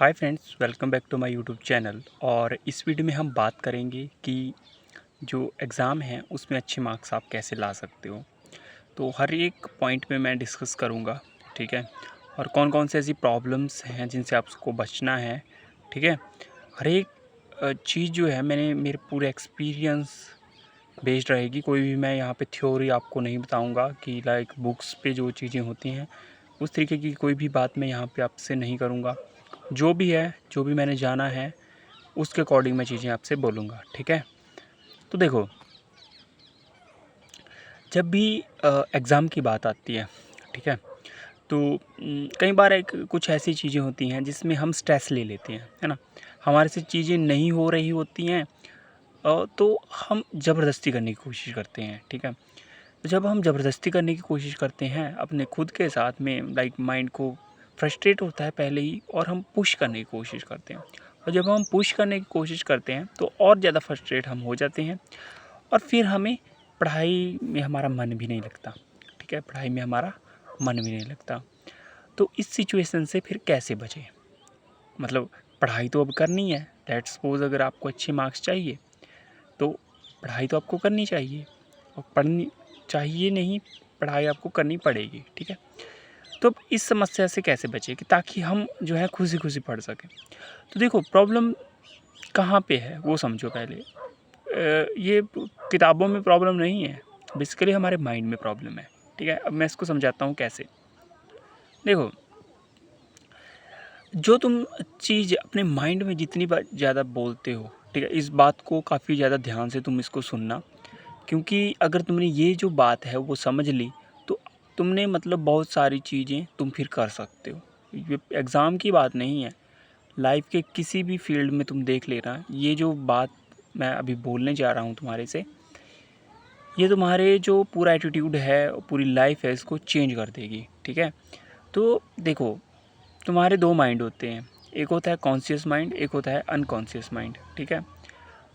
Hi friends, welcome back to my YouTube channel. और इस video में हम बात करेंगे कि जो एग्ज़ाम है उसमें अच्छे मार्क्स आप कैसे ला सकते हो। तो हर एक पॉइंट पे मैं डिस्कस करूँगा, ठीक है। और कौन कौन से ऐसी प्रॉब्लम्स हैं जिनसे आपको बचना है, ठीक है। हर एक चीज़ जो है मैंने मेरे पूरे एक्सपीरियंस बेस्ड रहेगी। कोई भी मैं यहाँ पे थ्योरी आपको नहीं बताऊँगा कि लाइक बुक्स पे जो चीज़ें होती हैं उस तरीके की कोई भी बात मैं यहाँ पे आपसे नहीं करूँगा। जो भी है, जो भी मैंने जाना है उसके अकॉर्डिंग मैं चीज़ें आपसे बोलूँगा, ठीक है। तो देखो, जब भी एग्ज़ाम की बात आती है, ठीक है, तो कई बार एक कुछ ऐसी चीज़ें होती हैं जिसमें हम स्ट्रेस ले लेते हैं, है ना। हमारे से चीज़ें नहीं हो रही होती हैं, तो हम ज़बरदस्ती करने की कोशिश करते हैं, ठीक है। तो जब हम ज़बरदस्ती करने की कोशिश करते हैं अपने खुद के साथ में, लाइक माइंड को फ्रस्ट्रेट होता है पहले ही, और हम पुश करने की कोशिश करते हैं। और जब हम पुश करने की कोशिश करते हैं तो और ज़्यादा फ्रस्ट्रेट हम हो जाते हैं, और फिर हमें पढ़ाई में हमारा मन भी नहीं लगता, ठीक है। पढ़ाई में हमारा मन भी नहीं लगता। तो इस सिचुएशन से फिर कैसे बचें? मतलब पढ़ाई तो अब करनी है। लेट्स सपोज़ अगर आपको अच्छे मार्क्स चाहिए तो पढ़ाई तो आपको करनी चाहिए, और पढ़नी चाहिए नहीं, पढ़ाई आपको करनी पड़ेगी, ठीक है। तो अब इस समस्या से कैसे बचें कि ताकि हम जो है खुशी-खुशी पढ़ सकें? तो देखो, प्रॉब्लम कहाँ पे है वो समझो पहले। ये किताबों में प्रॉब्लम नहीं है, बेसिकली हमारे माइंड में प्रॉब्लम है, ठीक है। अब मैं इसको समझाता हूँ कैसे। देखो, जो तुम चीज़ अपने माइंड में जितनी बार ज़्यादा बोलते हो, ठीक है, इस बात को काफ़ी ज़्यादा ध्यान से तुम इसको सुनना। क्योंकि अगर तुमने ये जो बात है वो समझ ली तो तुमने मतलब बहुत सारी चीज़ें तुम फिर कर सकते हो। ये एग्ज़ाम की बात नहीं है, लाइफ के किसी भी फील्ड में तुम देख लेना, ये जो बात मैं अभी बोलने जा रहा हूँ तुम्हारे से, ये तुम्हारे जो पूरा एटीट्यूड है, पूरी लाइफ है, इसको चेंज कर देगी, ठीक है। तो देखो, तुम्हारे दो माइंड होते हैं, एक होता है कॉन्शियस माइंड, एक होता है अनकॉन्शियस माइंड, ठीक है।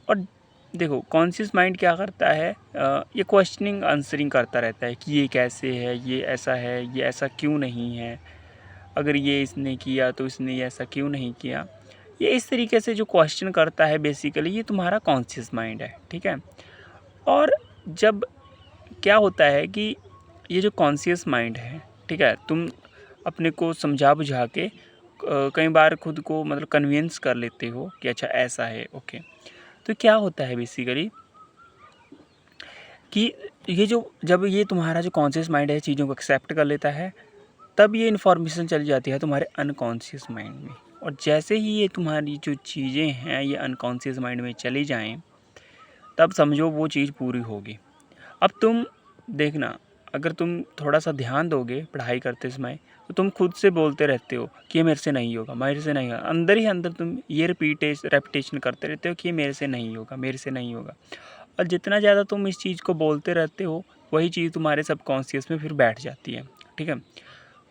और देखो, कॉन्शियस माइंड क्या करता है, ये क्वेश्चनिंग आंसरिंग करता रहता है कि ये कैसे है, ये ऐसा क्यों नहीं है, अगर ये इसने किया तो इसने ये ऐसा क्यों नहीं किया। ये इस तरीके से जो क्वेश्चन करता है, बेसिकली ये तुम्हारा कॉन्शियस माइंड है, ठीक है। और जब क्या होता है कि ये जो कॉन्शियस माइंड है, ठीक है, तुम अपने को समझा बुझा के कई बार खुद को मतलब कन्विंस कर लेते हो कि अच्छा ऐसा है, ओके। तो क्या होता है बेसिकली कि ये जो जब ये तुम्हारा जो कॉन्शियस माइंड है चीज़ों को एक्सेप्ट कर लेता है, तब ये इन्फॉर्मेशन चली जाती है तुम्हारे अनकॉन्शियस माइंड में। और जैसे ही ये तुम्हारी जो चीज़ें हैं ये अनकॉन्शियस माइंड में चली जाएं, तब समझो वो चीज़ पूरी होगी। अब तुम देखना, अगर तुम थोड़ा सा ध्यान दोगे पढ़ाई करते समय, तो तुम खुद से बोलते रहते हो कि ये मेरे से नहीं होगा, मेरे से नहीं होगा। अंदर ही अंदर तुम ये रेपिटेशन करते रहते हो कि ये मेरे से नहीं होगा, मेरे से नहीं होगा। और जितना ज़्यादा तुम इस चीज़ को बोलते रहते हो, वही चीज़ तुम्हारे सबकॉन्शियस में फिर बैठ जाती है, ठीक है।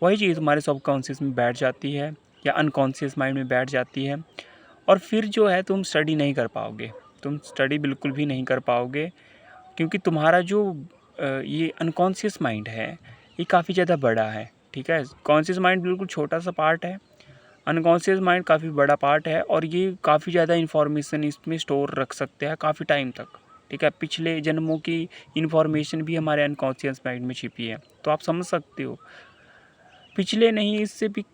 वही चीज़ तुम्हारे सबकॉन्शियस में बैठ जाती है या अनकॉन्शियस माइंड में बैठ जाती है। और फिर जो है तुम स्टडी नहीं कर पाओगे, तुम स्टडी बिल्कुल भी नहीं कर पाओगे। क्योंकि तुम्हारा जो ये अनकॉन्शियस माइंड है, ये काफ़ी ज़्यादा बड़ा है, ठीक है। कॉन्शियस माइंड बिल्कुल छोटा सा पार्ट है, अनकॉन्शियस माइंड काफ़ी बड़ा पार्ट है, और ये काफ़ी ज़्यादा इन्फॉर्मेशन इसमें स्टोर रख सकते हैं काफ़ी टाइम तक, ठीक है। पिछले जन्मों की इन्फॉर्मेशन भी हमारे अनकॉन्शियस माइंड में छिपी है। तो आप समझ सकते हो, पिछले नहीं, इससे भी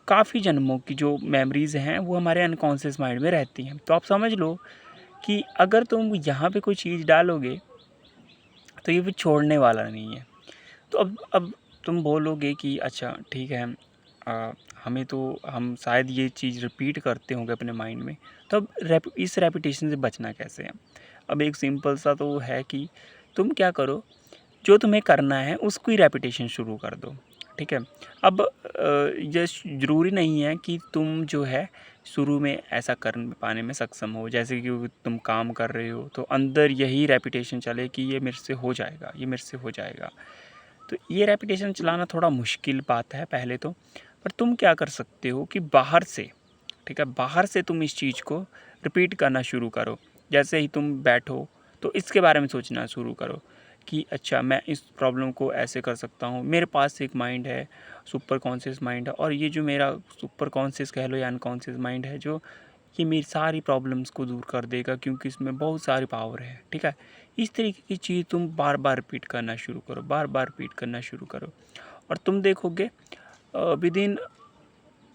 काफ़ी जन्मों की जो मेमोरीज़ हैं वो हमारे अनकॉन्शियस माइंड में रहती हैं। तो आप समझ लो कि अगर तुम यहाँ पे कोई चीज़ डालोगे तो ये फिर छोड़ने वाला नहीं है। तो अब तुम बोलोगे कि अच्छा ठीक है, हमें तो हम शायद ये चीज़ रिपीट करते होंगे अपने माइंड में, तो अब इस रेपिटेशन से बचना कैसे है? अब एक सिंपल सा तो है कि तुम क्या करो, जो तुम्हें करना है उसको ही रेपिटेशन शुरू कर दो, ठीक है। अब ये ज़रूरी नहीं है कि तुम जो है शुरू में ऐसा कर पाने में सक्षम हो। जैसे कि तुम काम कर रहे हो तो अंदर यही रेपिटेशन चले कि ये मेरे से हो जाएगा, ये मेरे से हो जाएगा। तो ये रेपिटेशन चलाना थोड़ा मुश्किल बात है पहले तो। पर तुम क्या कर सकते हो कि बाहर से, ठीक है, बाहर से तुम इस चीज़ को रिपीट करना शुरू करो। जैसे ही तुम बैठो तो इसके बारे में सोचना शुरू करो कि अच्छा मैं इस प्रॉब्लम को ऐसे कर सकता हूँ। मेरे पास एक माइंड है, सुपर कॉन्शियस माइंड है, और ये जो मेरा सुपर कॉन्शियस कह लो या अनकॉन्शियस माइंड है, जो ये मेरी सारी प्रॉब्लम्स को दूर कर देगा, क्योंकि इसमें बहुत सारी पावर है। ठीक है, इस तरीके की चीज़ तुम बार बार रिपीट करना शुरू करो, बार बार रिपीट करना शुरू करो, और तुम देखोगे विद इन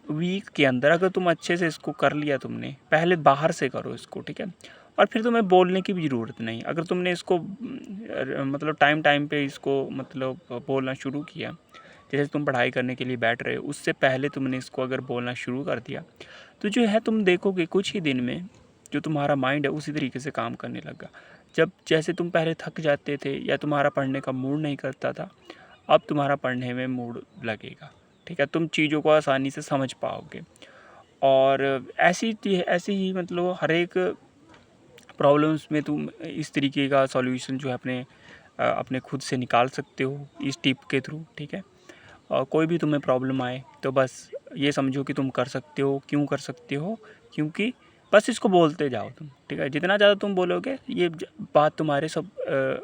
वीक के अंदर अगर तुम अच्छे से इसको कर लिया, तुमने पहले बाहर से करो इसको, ठीक है, और फिर तुम्हें बोलने की भी ज़रूरत नहीं। अगर तुमने इसको मतलब टाइम टाइम पे इसको मतलब बोलना शुरू किया, जैसे तुम पढ़ाई करने के लिए बैठ रहे हो, उससे पहले तुमने इसको अगर बोलना शुरू कर दिया, तो जो है तुम देखोगे कुछ ही दिन में जो तुम्हारा माइंड है उसी तरीके से काम करने लगा। जब जैसे तुम पहले थक जाते थे या तुम्हारा पढ़ने का मूड नहीं करता था, अब तुम्हारा पढ़ने में मूड लगेगा। ठीक है, तुम चीज़ों को आसानी से समझ पाओगे, और ऐसी ही मतलब हर एक प्रॉब्लम्स में तुम इस तरीके का सॉल्यूशन जो है अपने खुद से निकाल सकते हो इस टिप के थ्रू। ठीक है, और कोई भी तुम्हें प्रॉब्लम आए तो बस ये समझो कि तुम कर सकते हो। क्यों कर सकते हो? क्योंकि बस इसको बोलते जाओ तुम। ठीक है, जितना ज़्यादा तुम बोलोगे ये बात तुम्हारे सब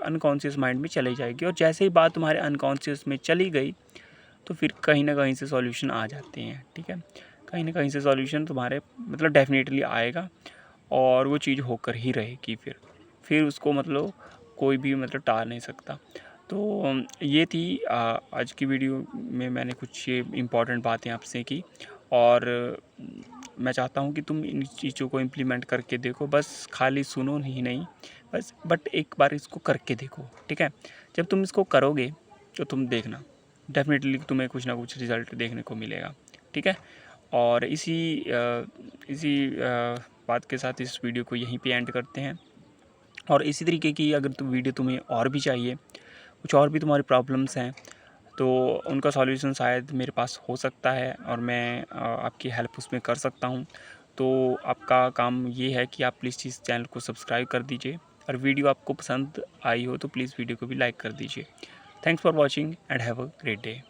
अनकॉन्शियस माइंड में चली जाएगी, और जैसे ही बात तुम्हारे अनकॉन्शियस में चली गई तो फिर कहीं ना कहीं से सॉल्यूशन आ जाते हैं। ठीक है, कहीं ना कहीं से सॉल्यूशन तुम्हारे मतलब डेफिनेटली आएगा, और वो चीज़ होकर ही रहेगी। फिर उसको मतलब कोई भी मतलब टाल नहीं सकता। तो ये थी आज की वीडियो में मैंने कुछ ये इम्पॉर्टेंट बातें आपसे की, और मैं चाहता हूँ कि तुम इन चीज़ों को इम्प्लीमेंट करके देखो, बस खाली सुनो ही नहीं, बस बट एक बार इसको करके देखो। ठीक है, जब तुम इसको करोगे तो तुम देखना डेफिनेटली तुम्हें कुछ ना कुछ रिज़ल्ट देखने को मिलेगा। ठीक है, और इसी बात के साथ इस वीडियो को यहीं पे एंड करते हैं। और इसी तरीके की अगर वीडियो तुम्हें और भी चाहिए, कुछ और भी तुम्हारी प्रॉब्लम्स हैं, तो उनका सॉल्यूशन शायद मेरे पास हो सकता है, और मैं आपकी हेल्प उसमें कर सकता हूँ। तो आपका काम ये है कि आप प्लीज़ इस चैनल को सब्सक्राइब कर दीजिए, और वीडियो आपको पसंद आई हो तो प्लीज़ वीडियो को भी लाइक कर दीजिए। Thanks for watching and have a great day.